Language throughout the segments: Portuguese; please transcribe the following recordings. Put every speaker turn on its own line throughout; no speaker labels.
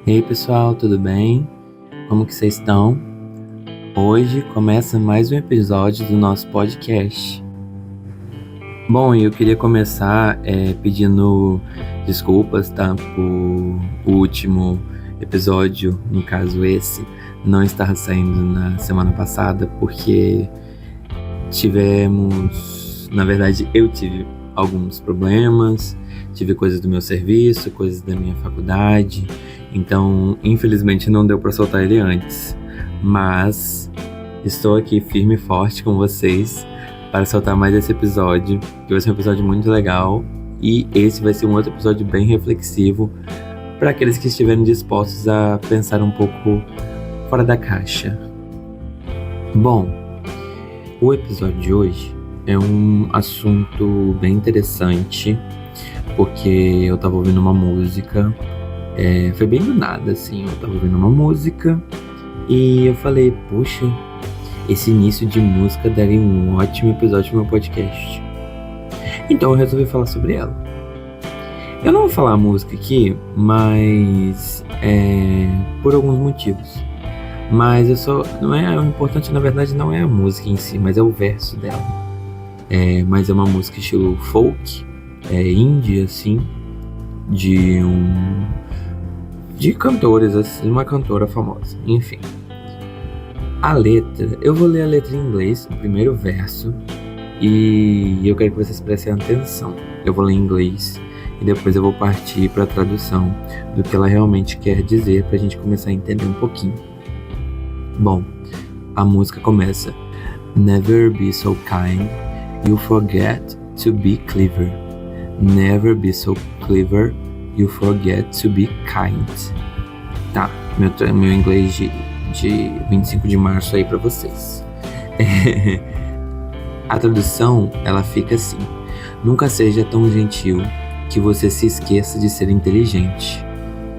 E aí pessoal, tudo bem? Como que vocês estão? Hoje começa mais um episódio do nosso podcast. Bom, eu queria começar pedindo desculpas, tá? Por o último episódio, no caso esse, não estar saindo na semana passada, porque eu tive alguns problemas, tive coisas do meu serviço, coisas da minha faculdade, então infelizmente não deu para soltar ele antes, mas estou aqui firme e forte com vocês para soltar mais esse episódio, que vai ser um episódio muito legal, e esse vai ser um outro episódio bem reflexivo para aqueles que estiverem dispostos a pensar um pouco fora da caixa. Bom, o episódio de hoje é um assunto bem interessante, porque eu tava ouvindo uma música, foi bem do nada, assim, eu tava ouvindo uma música e eu falei, poxa, esse início de música daria um ótimo episódio pro meu podcast. Então eu resolvi falar sobre ela. Eu não vou falar a música aqui, mas por alguns motivos. Mas o importante na verdade não é a música em si, mas é o verso dela. Mas é uma música estilo folk, indie assim, de cantores, assim, uma cantora famosa, enfim. A letra, eu vou ler a letra em inglês, o primeiro verso, e eu quero que vocês prestem atenção. Eu vou ler em inglês e depois eu vou partir para a tradução do que ela realmente quer dizer, pra gente começar a entender um pouquinho. Bom, a música começa: Never be so kind, you forget to be clever. Never be so clever, you forget to be kind. Tá, meu inglês de 25 de março aí pra vocês. A tradução, ela fica assim: nunca seja tão gentil que você se esqueça de ser inteligente.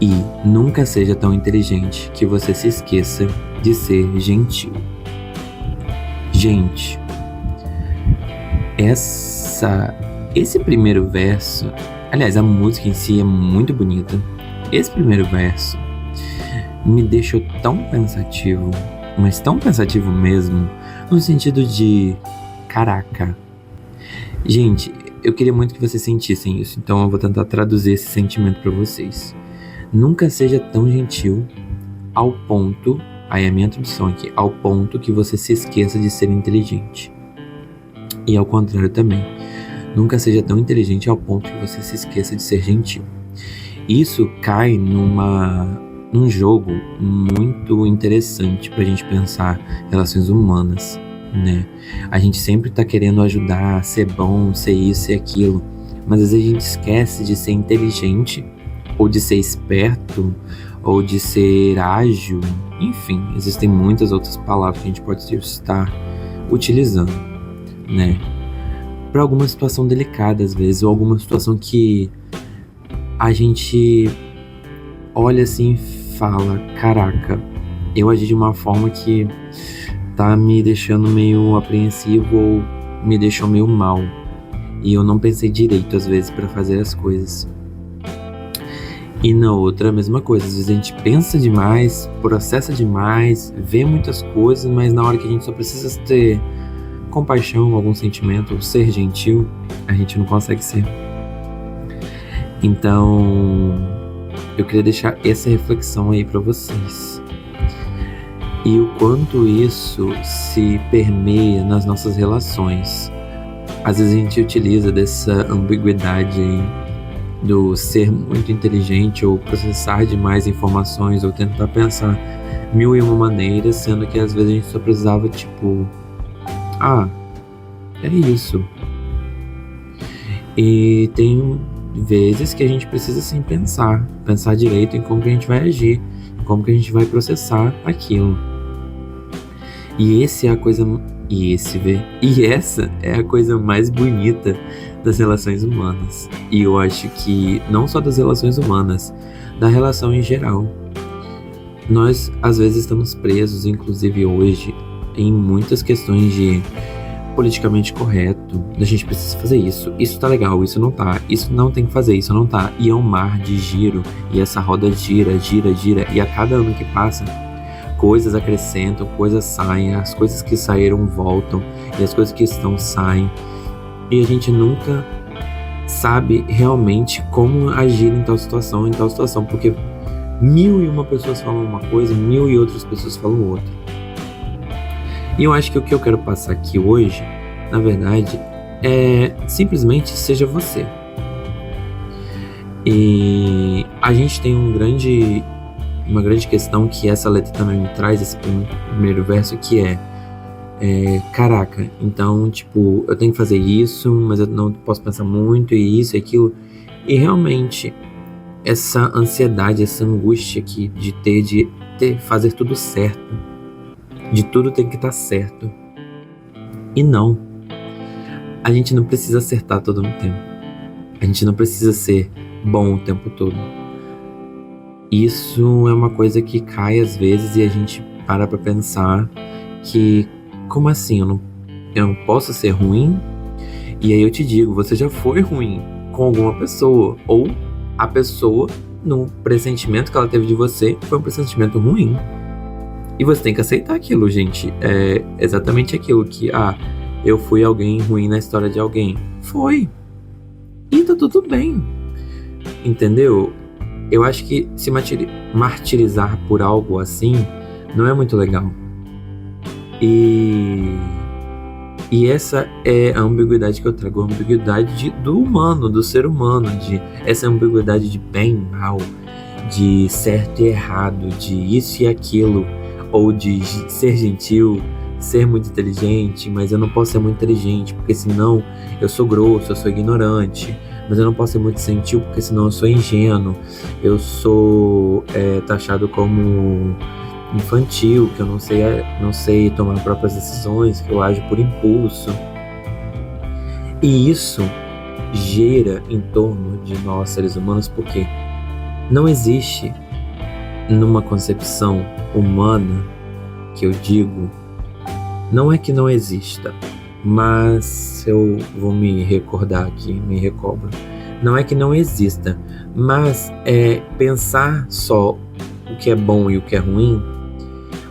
E nunca seja tão inteligente que você se esqueça de ser gentil. Gente, esse primeiro verso, aliás, a música em si é muito bonita. Esse primeiro verso me deixou tão pensativo, mas tão pensativo mesmo, no sentido de, caraca. Gente, eu queria muito que vocês sentissem isso, então eu vou tentar traduzir esse sentimento para vocês. Nunca seja tão gentil ao ponto, aí é a minha tradução aqui, ao ponto que você se esqueça de ser inteligente. E ao contrário também. Nunca seja tão inteligente ao ponto que você se esqueça de ser gentil. Isso cai num jogo muito interessante pra gente pensar relações humanas, né? A gente sempre tá querendo ajudar, ser bom, ser isso, ser aquilo, mas às vezes a gente esquece de ser inteligente, ou de ser esperto, ou de ser ágil. Enfim, existem muitas outras palavras que a gente pode estar utilizando, né? Para alguma situação delicada às vezes, ou alguma situação que a gente olha assim e fala, caraca, eu agi de uma forma que tá me deixando meio apreensivo ou me deixou meio mal, e eu não pensei direito às vezes para fazer as coisas. E na outra, a mesma coisa, às vezes a gente pensa demais, processa demais, vê muitas coisas, mas na hora que a gente só precisa ter compaixão, algum sentimento, ou ser gentil, a gente não consegue ser. Então, eu queria deixar essa reflexão aí pra vocês. E o quanto isso se permeia nas nossas relações. Às vezes a gente utiliza dessa ambiguidade aí, do ser muito inteligente ou processar demais informações ou tentar pensar mil e uma maneiras, sendo que às vezes a gente só precisava é isso. E tem vezes que a gente precisa sim pensar direito em como que a gente vai agir, como que a gente vai processar aquilo. E essa é a coisa mais bonita das relações humanas. E eu acho que não só das relações humanas, da relação em geral. Nós às vezes estamos presos, inclusive hoje, em muitas questões de politicamente correto, a gente precisa fazer isso tá legal, isso não tem que fazer, isso não tá. E é um mar de giro, e essa roda gira, e a cada ano que passa, coisas acrescentam, coisas saem, as coisas que saíram voltam, e as coisas que estão saem, e a gente nunca sabe realmente como agir em tal situação, porque 1001 pessoas falam uma coisa, 1000 e outras pessoas falam outra. E eu acho que o que eu quero passar aqui hoje, na verdade, é simplesmente seja você. E a gente tem uma grande questão que essa letra também me traz, esse primeiro verso, que caraca, então, tipo, eu tenho que fazer isso, mas eu não posso pensar muito, e isso e aquilo. E realmente, essa ansiedade, essa angústia aqui de fazer tudo certo, de tudo tem que estar certo. E não, a gente não precisa acertar todo o tempo. A gente não precisa ser bom o tempo todo. Isso é uma coisa que cai às vezes e a gente para pra pensar que, como assim? Eu não posso ser ruim? E aí eu te digo, você já foi ruim com alguma pessoa, ou a pessoa, no pressentimento que ela teve de você, foi um pressentimento ruim. E você tem que aceitar aquilo, gente. É exatamente aquilo que, eu fui alguém ruim na história de alguém. Foi. E tá tudo bem. Entendeu? Eu acho que se martirizar por algo assim não é muito legal. E essa é a ambiguidade que eu trago, a ambiguidade do humano, do ser humano, essa ambiguidade de bem e mal, de certo e errado, de isso e aquilo, ou de ser gentil, ser muito inteligente, mas eu não posso ser muito inteligente, porque senão eu sou grosso, eu sou ignorante, mas eu não posso ser muito gentil, porque senão eu sou ingênuo, eu sou taxado como infantil, que eu não sei tomar próprias decisões, que eu ajo por impulso. E isso gira em torno de nós, seres humanos, porque não existe numa concepção humana, que eu digo, não é que não exista, mas eu vou me recordar aqui, me recobro. Não é que não exista, mas é pensar só o que é bom e o que é ruim,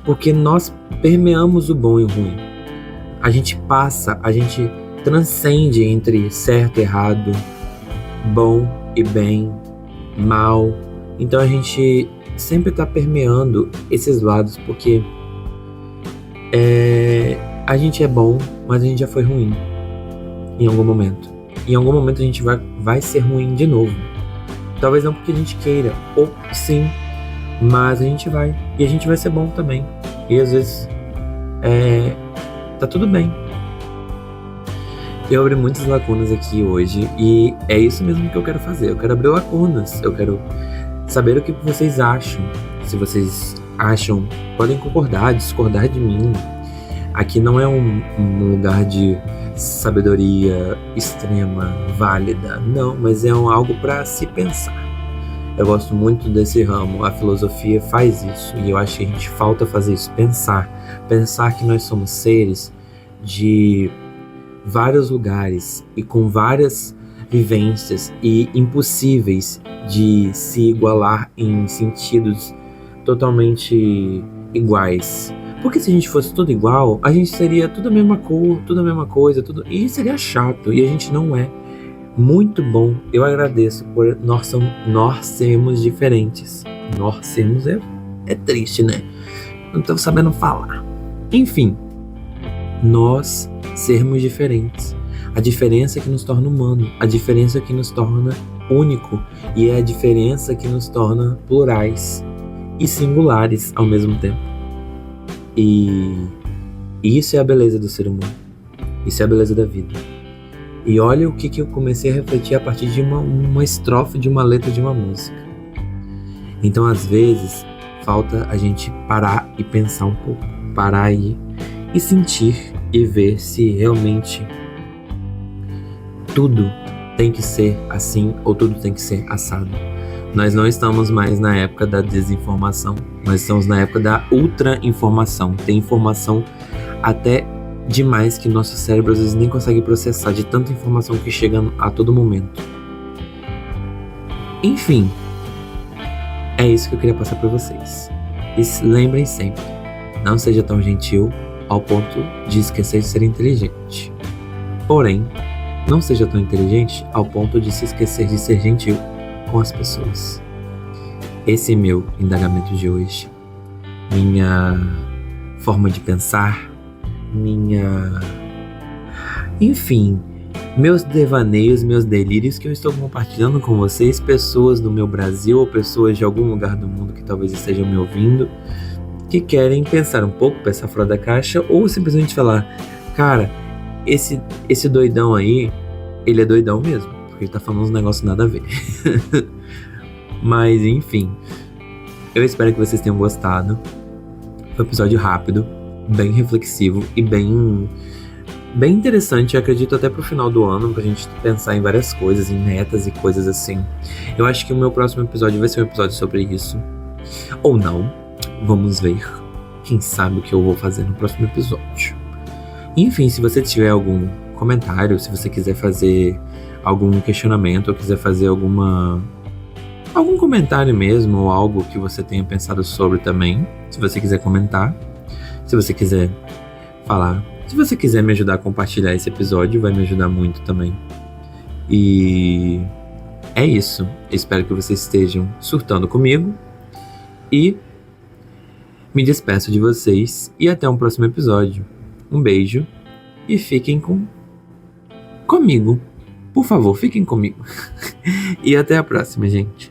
porque nós permeamos o bom e o ruim. A gente transcende entre certo e errado, bom e bem, mal. Então a gente sempre está permeando esses lados, porque a gente é bom, mas a gente já foi ruim em algum momento. Em algum momento a gente vai ser ruim de novo. Talvez não porque a gente queira, ou sim, mas a gente vai. E a gente vai ser bom também. E às vezes tá tudo bem. Eu abri muitas lacunas aqui hoje, e é isso mesmo que eu quero fazer. Eu quero abrir lacunas. Eu quero saber o que vocês acham. Se vocês acham, podem concordar, discordar de mim. Aqui não é um lugar de sabedoria extrema, válida. Não, mas é algo para se pensar. Eu gosto muito desse ramo. A filosofia faz isso, e eu acho que a gente falta fazer isso. Pensar que nós somos seres de vários lugares e com várias vivências, e impossíveis de se igualar em sentidos totalmente iguais. Porque se a gente fosse tudo igual, a gente seria tudo a mesma cor, tudo a mesma coisa, e seria chato, e a gente não é. Muito bom, eu agradeço por nós sermos diferentes. Nós sermos é triste, né? Não tô sabendo falar. Enfim, nós sermos diferentes. A diferença que nos torna humano, a diferença que nos torna único, e é a diferença que nos torna plurais e singulares ao mesmo tempo. E isso é a beleza do ser humano. Isso é a beleza da vida. E olha o que eu comecei a refletir a partir de uma estrofe de uma letra de uma música. Então, às vezes, falta a gente parar e pensar um pouco. Parar e sentir e ver se realmente tudo tem que ser assim ou tudo tem que ser assado. Nós não estamos mais na época da desinformação. Nós estamos na época da ultra-informação. Tem informação até demais que nosso cérebro às vezes nem consegue processar de tanta informação que chega a todo momento. Enfim, é isso que eu queria passar para vocês. E lembrem sempre, não seja tão gentil ao ponto de esquecer de ser inteligente. Porém, não seja tão inteligente ao ponto de se esquecer de ser gentil com as pessoas. Esse é meu indagamento de hoje. Minha forma de pensar, enfim, meus devaneios, meus delírios que eu estou compartilhando com vocês, pessoas do meu Brasil ou pessoas de algum lugar do mundo que talvez estejam me ouvindo, que querem pensar um pouco, pensar fora da caixa, ou simplesmente falar, cara, esse doidão aí, ele é doidão mesmo, porque ele tá falando uns negócios nada a ver. Mas enfim, eu espero que vocês tenham gostado. Foi um episódio rápido, bem reflexivo e bem interessante, eu acredito até pro final do ano, pra gente pensar em várias coisas, em metas e coisas assim. Eu acho que o meu próximo episódio vai ser um episódio sobre isso. Ou não, vamos ver. Quem sabe o que eu vou fazer no próximo episódio. Enfim, se você tiver algum comentário, se você quiser fazer algum questionamento, ou quiser fazer algum comentário mesmo, ou algo que você tenha pensado sobre também, se você quiser comentar, se você quiser falar, se você quiser me ajudar a compartilhar esse episódio, vai me ajudar muito também. E é isso. Eu espero que vocês estejam surtando comigo. E me despeço de vocês. E até um próximo episódio. Um beijo. E fiquem comigo. Por favor, fiquem comigo. E até a próxima, gente.